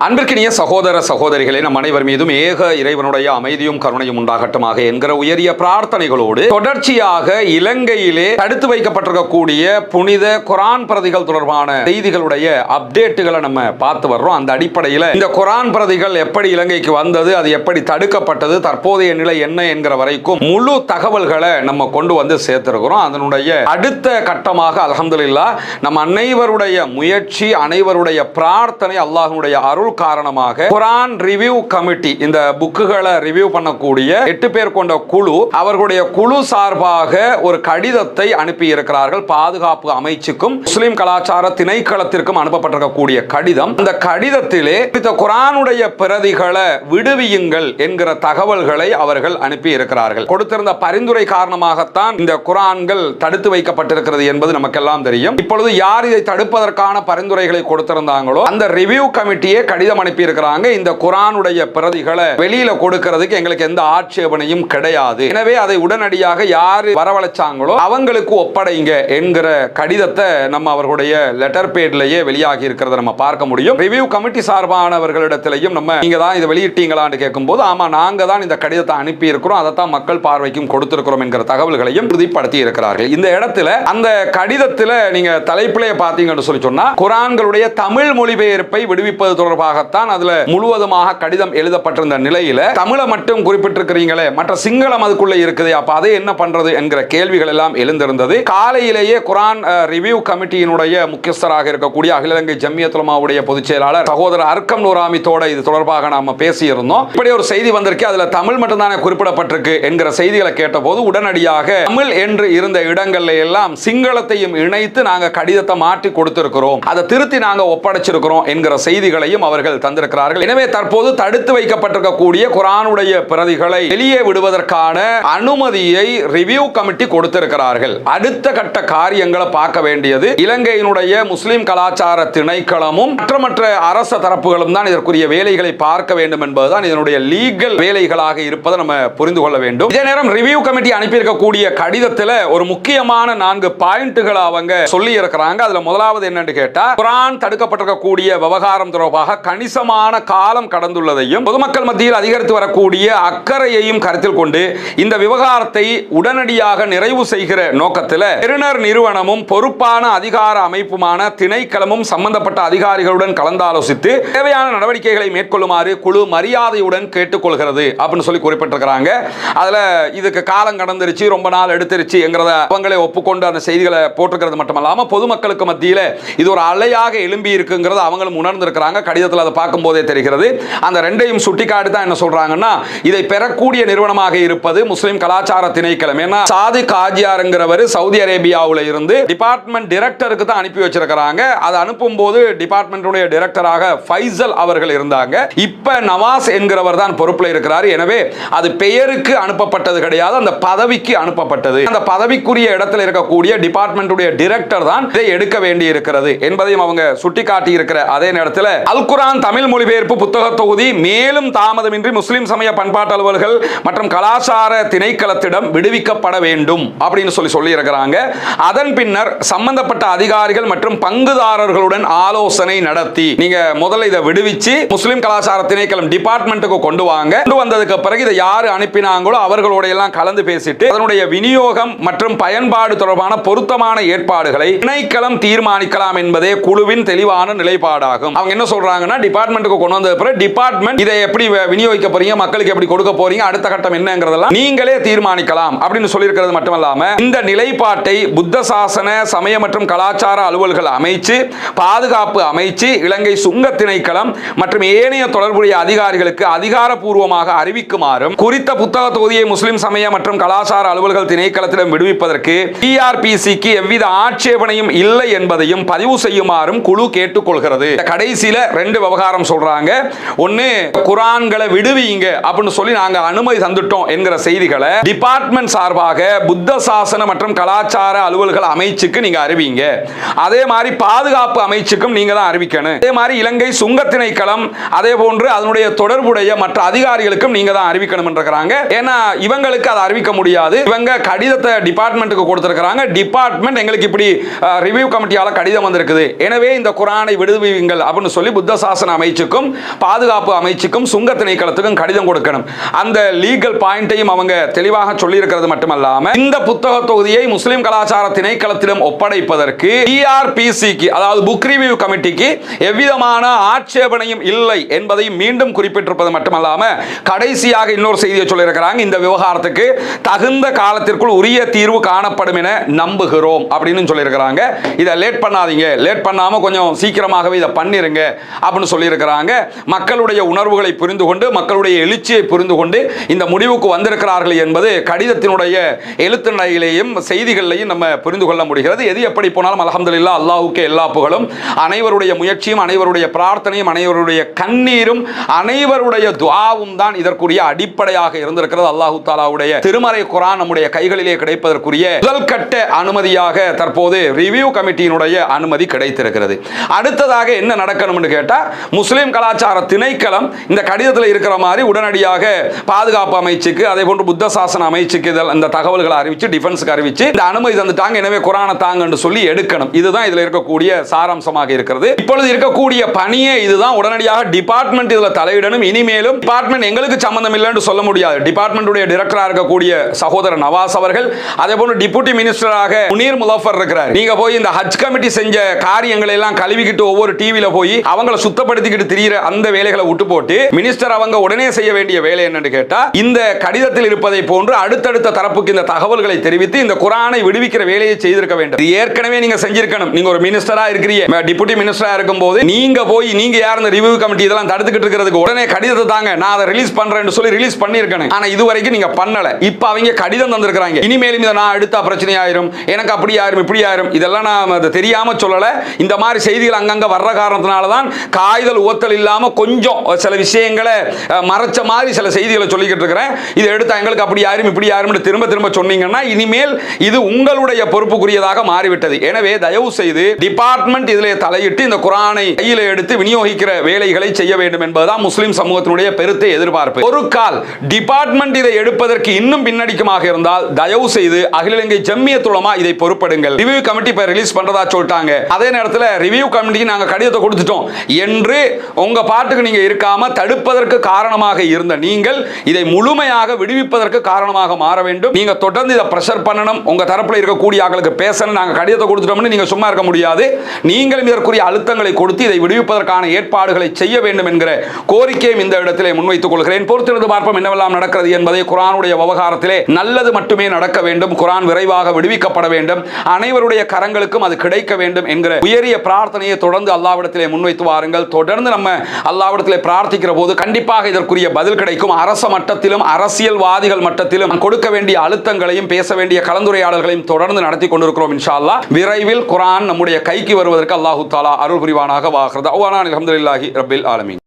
அன்பிற்கினிய சகோதர சகோதரிகளே, நம் அனைவர் மீதும் ஏக இறைவனுடைய அமைதியும் கருணையும் உண்டாகட்டுமாக என்கிற உயரிய பிரார்த்தனைகளோடு தொடர்ச்சியாக இலங்கையிலே தடுத்து வைக்கப்பட்டிருக்கக்கூடிய புனித குரான் பிரதிகள் தொடர்பான செய்திகளுடைய அப்டேட்டுகளை நம்ம பார்த்து வர்றோம். அந்த அடிப்படையில் இந்த குரான் பிரதிகள் எப்படி இலங்கைக்கு வந்தது, அது எப்படி தடுக்கப்பட்டது, தற்போதைய நிலை என்ன என்கிற வரைக்கும் முழு தகவல்களை நம்ம கொண்டு வந்து சேர்த்திருக்கிறோம். அதனுடைய அடுத்த கட்டமாக அல்ஹம்துலில்லாஹ் நம் அனைவருடைய முயற்சி, அனைவருடைய பிரார்த்தனை, அல்லாஹ்வுடைய அருள் காரணமாக குரான் ரிவ்யூ கமிட்டி, இந்த புக்குகளை ரிவ்யூ பண்ணக்கூடிய 8 பேர் கொண்ட குழு, அவர்களுடைய குழு சார்பாக ஒரு கடிதத்தை அனுப்பி இருக்கிறார்கள். பாதுகாப்பு அமைச்சுக்கும் முஸ்லிம் கலாச்சார திணைக்களத்திற்கும் அனுப்பப்பட்டிருக்கக்கூடிய கடிதம். அந்த கடிதத்திலே இந்த குரானுடைய பிரதிகளை விடுவியுங்கள் என்கிற தகவல்களை அவர்கள் அனுப்பி இருக்கிறார்கள். கொடுத்திருந்த பரிந்துரை காரணமாகத்தான் இந்த குரான்கள் தடுத்து வைக்கப்பட்டிருக்கிறது என்பது நமக்கெல்லாம் தெரியும். இப்பொழுது யார் இதை தடுப்பதற்கான பரிந்துரைகளை கொடுத்திருந்தாங்களோ அந்த ரிவ்யூ கமிட்டியே கடிதம் அனுப்பி இருக்கிறாங்க. இந்த குரானுடைய பிரதிகளை வெளியில கொடுக்கிறதுக்கு எங்களுக்கு எந்த ஆட்சேபனையும் கிடையாது, எனவே அதை உடனடியாக யாரு வரவழைச்சாங்களோ அவங்களுக்கு ஒப்படைங்க என்கிற கடிதத்தை நம்ம அவர்களுடைய லெட்டர் பேட்லயே வெளியாகி இருக்கிறத நம்ம பார்க்க முடியும். ரிவ்யூ கமிட்டி சார்பானவர்களிடத்திலையும் நம்ம நீங்க தான் இதை வெளியிட்டீங்களான்னு கேட்கும்போது, ஆமா நாங்க தான் இந்த கடிதத்தை அனுப்பி இருக்கிறோம், அதை தான் மக்கள் பார்வைக்கும் கொடுத்திருக்கிறோம் என்கிற தகவல்களையும் உறுதிப்படுத்தி இருக்கிறார்கள். இந்த இடத்துல அந்த கடிதத்தில் நீங்க தலைப்பிலே பார்த்தீங்கன்னு சொல்லி சொன்னா, குரான்களுடைய தமிழ் மொழிபெயர்ப்பை விடுவிப்பது தொடர்பாகத்தான் அதுல முழுவதுமாக கடிதம் எழுதப்பட்டிருந்த நிலையில தமிழை மட்டும் குறிப்பிட்டிருக்கிறீங்களே, மற்ற சிங்களம் அதுக்குள்ள இருக்குது, அப்ப அதை என்ன பண்றது என்கிற கேள்விகள் எல்லாம் எழுந்திருந்தது. காலையிலேயே குரான் ரிவ்யூ கமிட்டியினுடைய முக்கியஸ்தராக இருக்கக்கூடிய அகில இலங்கை ஜம்மியத்துல் உலமாவுடைய பொதுச் செயலாளர் சகோதரர் அர்க்கம் நூராமித்தோட இது தொடர்பாக நாம பேசியிருந்தோம். இப்படி ஒரு செய்தி வந்திருக்கு, அதுல தமிழ் மட்டும் தானே குறிப்பிடப்பட்டிருக்கு என்கிற செய்திகளை கேட்டபோது உடனடியாக தமிழ் என்று இருந்த இடங்கள்ல எல்லாம் சிங்களத்தையும் இணைத்து நாங்க கடிதத்தை மாற்றி கொடுத்திருக்கிறோம், அதை திருத்தி நாங்க ஒப்படைச்சிருக்கிறோம் என்கிற செய்திகளையும் அவர்கள் தந்திருக்கிறார்கள். எனவே தற்போது தடுத்து வைக்கப்பட்டிருக்கக்கூடிய குரானுடைய பிரதிகளை வெளியே விடுவதற்கான அனுமதியை ரிவ்யூ கமிட்டி கொடுத்திருக்கிறார்கள். அடுத்த கட்ட காரியங்களை பார்க்க வேண்டியது இலங்கையினுடைய முஸ்லிம் கலாச்சார திணைக்களமும் மற்ற அரச தரப்புகளும் தான் இதற்குரிய வேலைகளை பார்க்க வேண்டும் என்பதுதான் இதனுடைய லீகல் வேலைகளாக இருப்பதை நம்ம புரிந்து கொள்ள வேண்டும். இதே நேரம் ரிவ்யூ கமிட்டி அனுப்பியிருக்கக்கூடிய கடிதத்தில் ஒரு முக்கியமான 4 பாயிண்ட்களை அவங்க சொல்லி இருக்கிறாங்க. அதுல முதலாவது என்னன்னு கேட்டா, குரான் தடுக்கப்பட்டிருக்கக்கூடிய விவகாரம் தொடர்பாக கணிசமான காலம் கடந்துள்ளதையும் பொதுமக்கள் மத்தியில் அதிகரித்து வரக்கூடிய அக்கறையையும் கருத்தில் கொண்டு இந்த விவகாரத்தை உடனடியாக நிறைவு செய்கிற நோக்கத்தில் பெறுநர் நிறுவனமும் பொறுப்பான அதிகார அமைப்புமான திணைக்களமும் சம்பந்தப்பட்ட அதிகாரிகளுடன் கலந்தாலோசித்து தேவையான நடவடிக்கைகளை மேற்கொள்ளுமாறு குழு மரியாதையுடன் கேட்டுக்கொள்கிறது அப்படின்னு சொல்லி குறிப்பிட்டிருக்கிறாங்க. அதுல இதுக்கு காலம் கடந்துருச்சு, ரொம்ப நாள் எடுத்துருச்சு என்கிறத அவங்களே ஒப்புக்கொண்டு அந்த செய்திகளை போட்டிருக்கிறது மட்டுமல்லாம பொதுமக்களுக்கு மத்தியில் இது ஒரு அலையாக எழும்பி இருக்குங்கிறத அவங்களும் உணர்ந்திருக்கிறாங்க. கடிதத்தில் அதை பார்க்கும் போதே தெரிகிறது. அந்த ரெண்டையும் சுட்டிக்காட்டி தான் என்ன சொல்றாங்கன்னா, இதை பெறக்கூடிய நிறுவனமாக இருப்பது முஸ்லிம் கலாச்சார திணைக்களம். ஏன்னா சாதிக் காஜியார்ங்கிறவர் சவுதி அரேபியாவில் இருந்து டிபார்ட்மெண்ட் டைரக்டருக்கு தான் அனுப்பி வச்சிருக்கிறாங்க. அதை அனுப்பும் போது டிபார்ட்மெண்ட்டுடைய டைரக்டராக ஃபைசல் அவர்கள் இருந்தாங்க. இப்ப நவாஸ் என்கிறவர் தான் பொறுப்பில் இருக்கிறார். எனவே அது பெயருக்கு அனுப்பப்பட்டது கிடையாது, அந்த பதவிக்கு அனுப்பப்பட்டது. அந்த பதவிக்குரிய இடத்தில் இருக்கக்கூடிய டிபார்ட்மெண்ட்டுடைய டைரக்டர் தான் இதை எடுக்க வேண்டி இருக்கிறது என்பதையும் அவங்க சுட்டிக்காட்டி இருக்கிற அதே நேரத்தில் அல் குரான் தமிழ் மொழிபெயர்ப்பு புத்தக தொகுதி மேலும் தாமதமின்றி முஸ்லிம் சமய பண்பாட்டு அலுவலர்கள் மற்றும் கலாச்சார திணைக்களத்திடம் விடுவிக்கப்பட வேண்டும் அப்படின்னு சொல்லி இருக்கிறாங்க. அதன் பின்னர் சம்பந்தப்பட்ட அதிகாரிகள் மற்றும் பங்குதாரர்களுடன் ஆலோசனை நடத்தி நீங்க முதல்ல இதை விடுவிச்சு முஸ்லிம் கலாச்சார திணைக்களம் டிபார்ட்மெண்ட்டுக்கு கொண்டு வாங்க, கொண்டு வந்ததுக்கு பிறகு இதை யாரு அனுப்பினாங்களோ அவர்களோட எல்லாம் கலந்து பேசிட்டு அதனுடைய விநியோகம் மற்றும் பயன்பாடு தொடர்பான பொருத்தமான ஏற்பாடுகளை திணைக்களம் தீர்மானிக்கலாம் என்பதே குழுவின் தெளிவான நிலைப்பாடாகும். அவங்க என்ன சொல்றாங்கன்னா, டிபார்ட்மெண்ட்டுக்கு கொண்டு வந்த பிறகு டிபார்ட்மெண்ட் இதை எப்படி விநியோகிக்க போறீங்க, மக்களுக்கு எப்படி கொடுக்க போறீங்க, அடுத்த கட்டம் என்னங்கிறதெல்லாம் நீங்களே தீர்மானிக்கலாம் அப்படின்னு சொல்லியிருக்கிறது மட்டுமல்லாம இந்த நிலைப்பாட்டை புத்த சாசன சமய மற்றும் கலாச்சார அலுவல்கள் அமைச்சு, பாதுகாப்பு அமைச்சு, இலங்கை சுங்க திணைக்களம் மற்றும் ஏனைய தொடர்புடைய அதிகாரிகளுக்கு அதிகாரப்பூர்வமாக அறிவிக்குமாறும் குறித்த புத்தக தொகுதியை முஸ்லிம் சமய மற்றும் கலாச்சார அலுவல்கள் திணைக்களத்திடம் விடுவிப்பதற்கு டிஆர்பிசிக்கு எவ்வித ஆட்சேபனையும் இல்லை என்பதையும் பதிவு செய்யுமாறும் குழு கேட்டுக்கொள்கிறது. கடைசியில 2 விவகாரம் சொல்றாங்க. ஒன்னு, குரான்களை விடுவிங்க அப்படின்னு சொல்லி நாங்க அனுமதி தந்துட்டோம் என்கிற செய்திகளை டிபார்ட்மெண்ட் சார்பாக புத்த சாசன மற்றும் கலாச்சார அலுவல்கள் அமைச்சுக்கு நீங்க அறிவிங்க. அதே மாதிரி பாதுகாப்பு அமைச்சுக்கும் நீங்க தான் அறிவிக்கணும். அதே மாதிரி இலங்கை சுங்க திணைக்களம் அதே போன்று அதனுடைய தொடர்புடைய மற்ற அதிகாரிகளுக்கும் நீங்க தான் அறிவிக்கணும் என்றாங்க. ஏன்னா இவங்களுக்கு அதை அறிவிக்க முடியாது. இவங்க கடிதத்தை டிபார்ட்மெண்ட்டுக்கு கொடுத்திருக்காங்க. டிபார்ட்மெண்ட் எங்களுக்கு இப்படி ரிவ்யூ கமிட்டியால கடிதம் வந்திருக்குது, எனவே இந்த குரானை விடுவியுங்கள் அப்படின்னு சொல்லி புத்த சாசன அமைச்சுக்கும் பாதுகாப்பு அமைச்சுக்கும் சுங்க திணைக்களத்துக்கும் கடிதம் கொடுக்கணும். அந்த லீகல் பாயிண்டையும் அவங்க தெளிவாக சொல்லி இருக்கிறது மட்டுமல்லாம இந்த புத்தக தொகுதியை முஸ்லிம் கலாச்சார திணைக்களத்திடம் ஒப்படைப்பதற்கு டிஆர்பிசிக்கு, அதாவது புக் ரிவ்யூ கமிட்டிக்கு எவ்விதமான ஆட்சேபனையும் இல்லை என்பதையும் மீண்டும் குறிப்பிட்டிருப்பது மட்டுமல்லாம கடைசியாக இன்னொரு செய்தியை சொல்லியிருக்கிறாங்க. இந்த விவகாரத்துக்கு தகுந்த காலத்திற்குள் உரிய தீர்வு காணப்படும் என நம்புகிறோம் அப்படின்னு சொல்லியிருக்கிறாங்க. இதை லேட் பண்ணாதீங்க, லேட் பண்ணாம கொஞ்சம் சீக்கிரமாகவே இதை பண்ணிருங்க அப்படின்னு சொல்லியிருக்கிறாங்க. மக்களுடைய உணர்வுகளை புரிந்து கொண்டு மக்களுடைய எழுச்சியை புரிந்து கொண்டு இந்த முடிவுக்கு வந்திருக்கிறார்கள் என்பது கடிதத்தினுடைய எழுத்து நடையிலேயும் செய்திகளிலேயும் நம்ம புரிந்து கொள்ள முடிகிறது. எது எப்படி போனாலும் அல்ஹம்துலில்லாஹ், அல்லாஹ்வுக்கே எல்லா புகழும். அனைவருடைய முயற்சியும் அனைவருடைய பிரார்த்தனையும் அனைவருடைய கண்ணீரும் அனைவருடைய துஆவும் தான் இதற்குரிய அடிப்படையாக இருந்திருக்கிறது. அல்லாஹ் தஆலாவுடைய திருமறை குர்ஆன் நம்முடைய கைகளிலே கிடைப்பதற்குரிய முதல் கட்ட அனுமதியாக தற்போது ரிவ்யூ கமிட்டியினுடைய அனுமதி கிடைத்திருக்கிறது. அடுத்ததாக என்ன நடக்கணும்னு கேட்டா, முஸ்லிம் கலாச்சார திணைக்களம் இந்த கடிதத்தில் இருக்கிற மாதிரி உடனடியாக பாதுகாப்பு அமைச்சுக்கு, அதே போன்று புத்த சாசன அமைச்சுக்கு இந்த தகவல்களை அறிவிச்சு டிஃபென்ஸ்க்கு அறிவிச்சு இந்த அனுமதி தந்துட்டாங்க, எனவே குர்ஆனை தாங்கன்னு சொல்லி எடுக்கணும். இதுதான் இதுல இருக்கக்கூடிய சாராம்சமாக இருக்கிறது. இப்பொழுது இருக்கக்கூடிய பணியே இதுதான். உடனடியாக டிபார்ட்மெண்ட் இதுல தலையிடணும். இனிமேலும் டிபார்ட்மெண்ட் எங்களுக்கு சம்பந்தம் இல்லைன்னு சொல்ல முடியாது. டிபார்ட்மெண்ட்டுடைய டைரக்டராக இருக்கக்கூடிய சகோதரர் நவாஸ் அவர்கள், அதே போன்று டிப்யூட்டி மினிஸ்டராக முனீர் முலஃபர் இருக்கிறார். நீங்க போய் இந்த ஹஜ் கமிட்டி செஞ்ச காரியங்களை எல்லாம் கழுவிக்கிட்டு ஒவ்வொரு டிவில போய் அவங்களை சுத்தப்படுத்திக்கிட்டு திரியிற அந்த வேலைகளை விட்டு போட்டு மினிஸ்டர் அவங்க உடனே செய்ய வேண்டிய வேலை என்னன்னு கேட்டா, இந்த கடிதத்தில் இருப்பதை போன்று அடுத்தடுத்த தரப்புக்கு இந்த தகவல்களை தெரிவித்து இந்த குர்ஆனை விடுவிக்கிற வேலையை செய்திருக்க வேண்டும். இது ஏற்கனவே நீங்க செஞ்சிருக்கணும். நீங்க ஒரு மினிஸ்டரா இருக்கிறீங்க, டிப்யூட்டி மினிஸ்டரா இருக்கும்போது நீங்க போய் நீங்க யார் இந்த ரிவ்யூ கமிட்டி இதெல்லாம் தடுத்துக்கிட்டு இருக்கிறதுக்கு உடனே கடிதத்தை தாங்க, நான் அதை ரிலீஸ் பண்றேன்னு சொல்லி ரிலீஸ் பண்ணிருக்கணும். ஆனா இதுவரைக்கும் நீங்க பண்ணல. இப்ப அவங்க கடிதம் தந்திருக்காங்க. இனிமேலும் இதை நான் எடுத்தா பிரச்சனை ஆயிரும், எனக்கு அப்படி ஆயிரும் இப்படி ஆயிரும், இதெல்லாம் நான் தெரியாம சொல்லல. இந்த மாதிரி செய்திகள் அங்கங்க வர்ற காரணத்தினால தான் காய்தல் உவத்தல் இல்லாம கொஞ்சம் சில விஷயங்களை மறைச்ச மாதிரி சில செய்திகளை சொல்லிக்கிட்டு இருக்கிறேன். இதை எடுத்தா எங்களுக்கு அப்படி ஆயிரும் இப்படி ஆயிரும் திரும்ப திரும்ப சொன்னீங்கன்னா இனிமேல் இது உங்களுடைய பொறுப்புக்குரியதாக மாறிவிட்டது. எனவே தயவு செய்து டிபார்ட்மெண்ட் இதிலே தலையிட்டு இந்த குர்ஆனை கையில் எடுத்து விநியோகிக்கிற வேலைகளை செய்ய வேண்டும் என்பதுதான் முஸ்லிம் சமூகத்தினுடைய பெருத்த எதிர்பார்ப்பு. ஒரு கால் டிபார்ட்மெண்ட் இதை எடுப்பதற்கு இன்னும் பின்னடிக்குமாக இருந்தால் தயவு செய்து அகில இலங்கை ஜம்மியத்துல் உலமா இதை பொறுப்படுங்கள். ரிவ்யூ கமிட்டி இப்ப ரிலீஸ் பண்றதா சொல்லிட்டாங்க, அதே நேரத்தில் ரிவ்யூ கமிட்டிக்கு நாங்க கடிதத்தை கொடுத்துட்டோம் என்று உங்க பாட்டுக்கு நீங்க இருக்காம தடுப்பதற்கு காரணமாக இருந்த நீங்கள் இதை முழுமையாக விடுவிப்பதற்கு காரணமாக மாற வேண்டும். நீங்க தொடர்ந்து இதை பிரஷர் பண்ணணும். உங்க தரப்புல இருக்கக்கூடிய ஆட்களுக்கு பேசணும். நாங்க கடிதத்தை கொடுத்துட்டோம்னு நீங்க சும்மா இருக்க முடியாது. நீங்களும் இதற்குரிய அழுத்தங்களை கொடுத்து இதை விடுவிப்பதற்கான ஏற்பாடுகளை செய்ய வேண்டும் என்கிற கோரிக்கையும் இந்த இடத்திலே முன்வைத்துக் கொள்கிறேன். பொறுத்திருந்து பார்ப்போம் என்னவெல்லாம் நடக்கிறது என்பதை. குர்ஆனுடைய விவகாரத்திலே நல்லது மட்டுமே நடக்க வேண்டும். குர்ஆன் விரைவாக விடுவிக்கப்பட வேண்டும். அனைவருடைய கரங்களுக்கும் அது கிடைக்க வேண்டும் என்கிற உயரிய பிரார்த்தனையை தொடர்ந்து அல்லாஹ்விடத்திலே முன்வைத்து வாருங்கள். தொடர்ந்து நம்ம அல்லாஹ்விடத்திலே பிரார்த்திக்கிற போது கண்டிப்பாக இதற்குரிய பதில் கிடைக்கும். அரச மட்டத்திலும் அரசியல்வாதிகள் மட்டத்திலும் கொடுக்க வேண்டிய அழுத்தங்களையும் பேச வேண்டிய கலந்துரையாடல்களையும் தொடர்ந்து நடத்தி கொண்டிருக்கிறோம். இன்ஷா அல்லாஹ் விரைவில் குர்ஆன் நம்முடைய கைக்கு வருவதற்கு அல்லாஹ் தஆலா அருள் புரிவானாக. வாஹிர் தஅவானா அல்ஹம்துலில்லாஹி ரப்பில் ஆலமீன்.